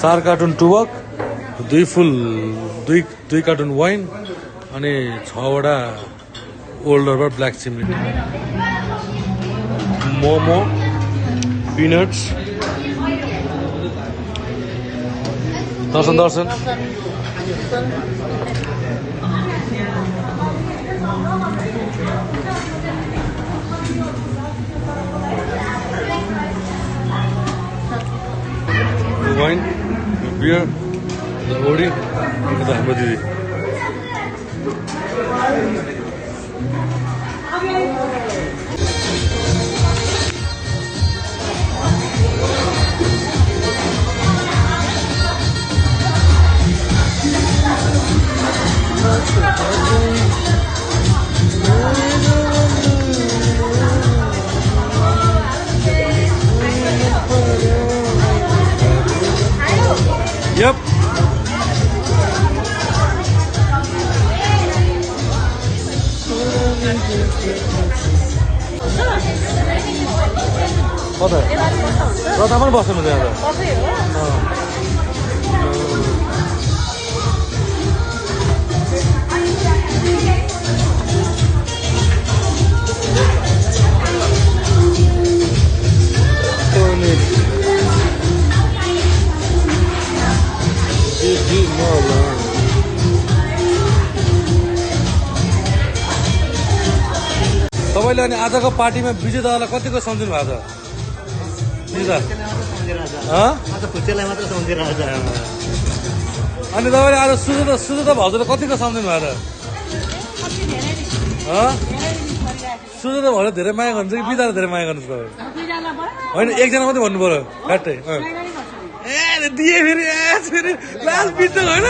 4 cartoon टुबक, 2 cartoon wine अनि 6 वटा Old Durbar Black Chimney, momo, peanuts. Darshan wine, beer, OD, हाम्रो दिदी। Yep. Kota. Kota mana bosnya mana ada? Kota ya. तपाईँले अनि आजको पार्टीमा विजय दादालाई कतिको सम्झिनु भएको छ? विजय अनि तपाईँले आज सुजता भाउजूलाई कतिको सम्झिनु भएको छ? सुजता भाउजूले धेरै माया गर्नुहुन्छ कि विदाले धेरै माया गर्नुहुन्छ तपाईँ? होइन, एकजना मात्रै भन्नु पर्यो फ्याट्टै। ए दिए फेरि लास्ट बिच होइन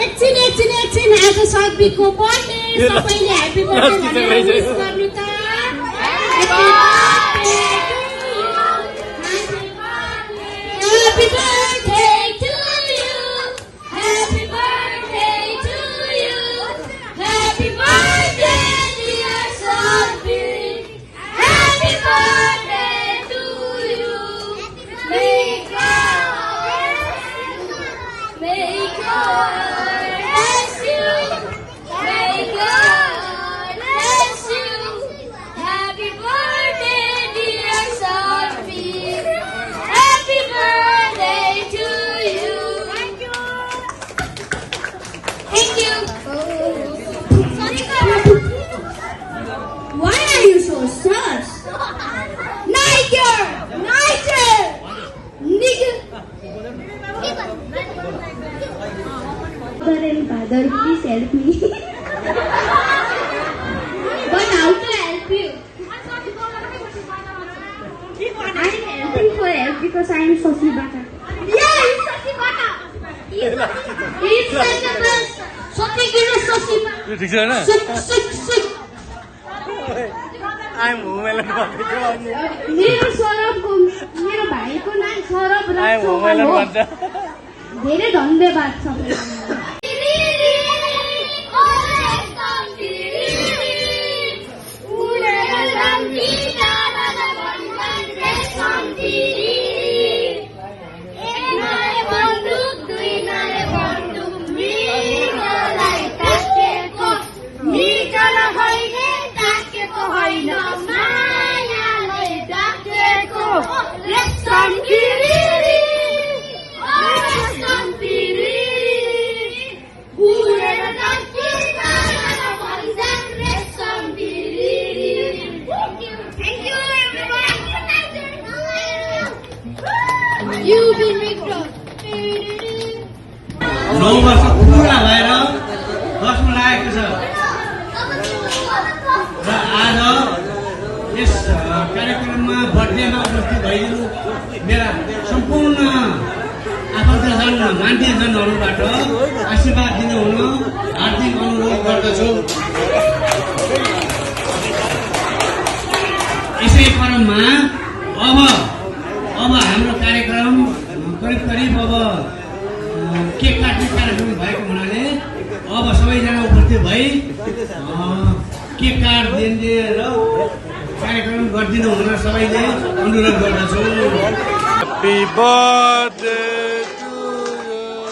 एकछिन आज सत्विकको बर्थडे, सबैले ह्यापी बर्थडे भनेर विश गर्नु त। Happy birthday to you. Happy birthday to you. Happy birthday dear Satvik. Happy birthday to you. May God bless you. May God bless you. Happy birthday dear Satvik. Happy birthday to you. Thank you. Thank you. Why are you so stressed? Niger! Mother and father, please help me. But how to help you? I am helping for help because I am Sosi Bata. Yeah, he's Sosi Bata. He's such a best. Sosi Sosi Bata. ठीक छ हैन? I'm woman. मेरो भाइको नाम Saurabh I'm woman भन्छ। धेरै धन्यवाद सबैलाई। You've been victorious. 9 वर्ष पुरा भएर 10 मा लागेको छ र आज यस कार्यक्रममा बर्थडेमा उपस्थित भइदिनु मेरा सम्पूर्ण आफन्तजन मान्छेजनहरूबाट आशीर्वाद दिनु हुन हार्दिक अनुरोध गर्दछु। यसै क्रममा अब हाम्रो कार्यक्रम करिब अब केक काट्ने कार्यक्रम भएको हुनाले अब सबैजना उपस्थित भई केक काट्दै दिएर कार्यक्रम गरिदिनु हुन सबैले अनुरोध गर्दछु Happy birthday to you.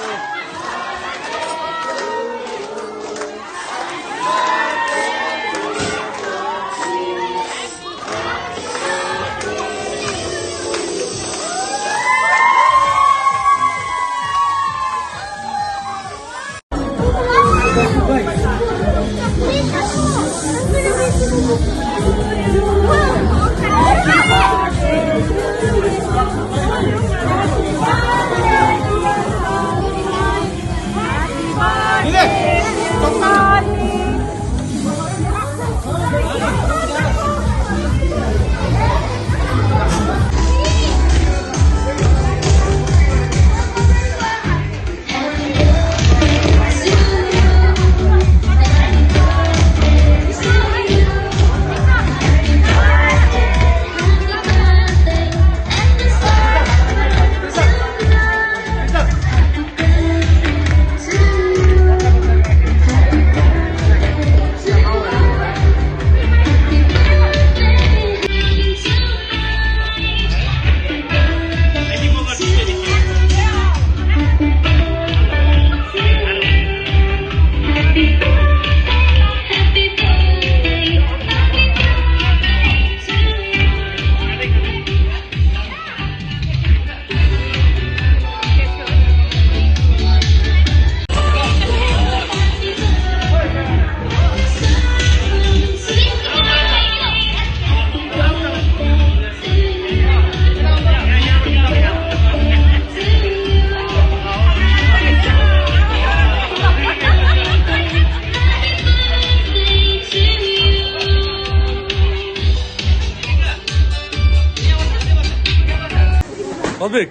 Satvik,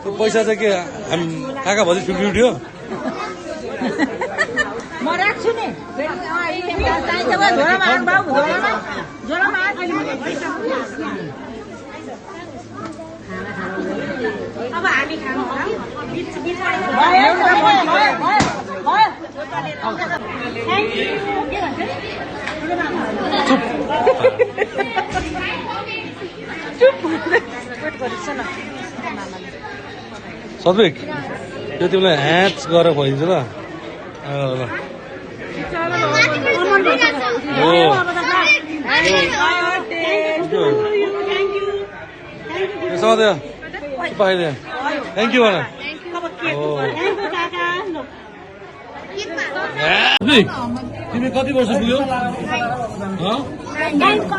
त्यो पैसा चाहिँ के हामी काका भोलि 50 उठ्यो म राख्छु नि झोलामा हात बाबु झोलामा हात अब हामी खानु Satvik, यो तिमीलाई ह्याच गरेर खुवाइदिन्छ ल ल सधैँ पाइदियो थ्याङ्क यू भन तिमी कति वर्ष पुग्यो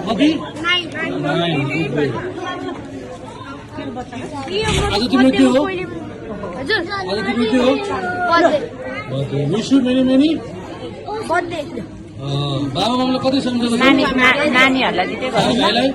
कति आज तिम्रो के हो आज तिम्रो के हो विश यू मेनी मेनी बाबा मामाले कति सम्झना नानीहरूलाई दिँदै भाइलाई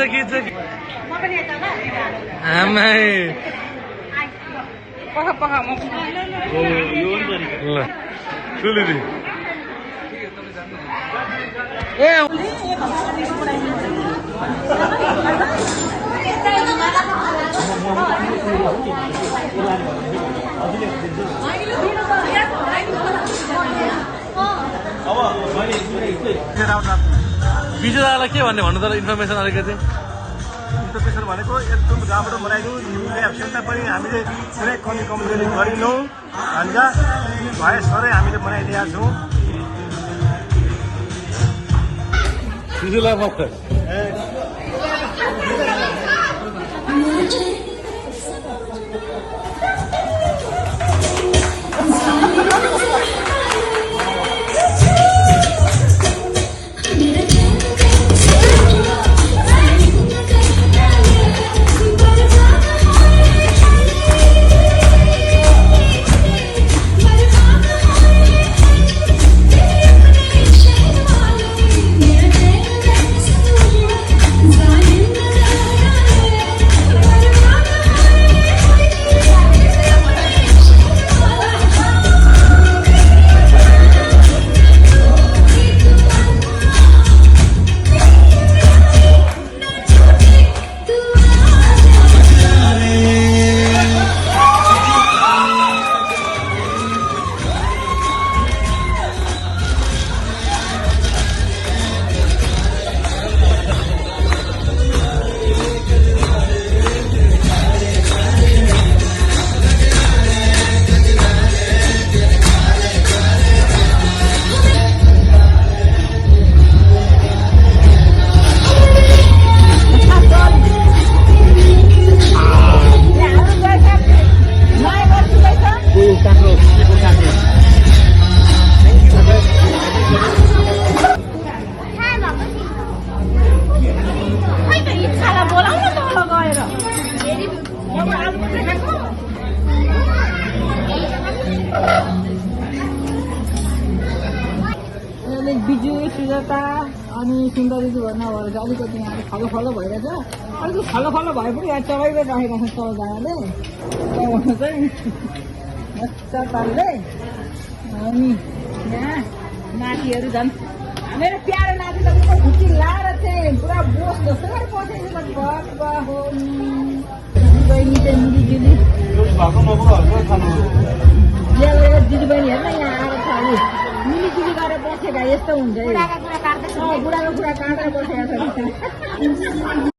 खिच्छ आमै ल ठुली ए विजय दादालाई के भन्ने भन्नु त इन्फर्मेसन अलिकति इन्फर्मेसन भनेको एकदम राम्रो बनाइदिउँ तिमीले एब्सेन्टलाई पनि हामीले कुनै कमी कमजोरी गरिनौँ भन्छ भए सरै हामीले बनाइदिएका छौँ विजयलाई मक्क बिजु सुजाता अनि सुन्दरीजी भन्नु भएर चाहिँ अलिकति यहाँ खलो खलो भइरहेछ अलिकति खलो खलो भए पनि यहाँ चबाइबे राखेको छ सबजनाले चबाउनु चाहिँ मजा पाल्दै अनि यहाँ नातिहरू झन् मेरो प्यारो नाति त खुट्टी लाएर चाहिँ पुरा बोस जस्तो गरेर बसेको छ हो बहिनी चाहिँ मिलिजुली दिदी बहिनी हेर्न यहाँ आएर छ अरे मिलिजुली गरेर बसेका यस्तो हुन्छ बुढाको कुरा काटेर बसेका छ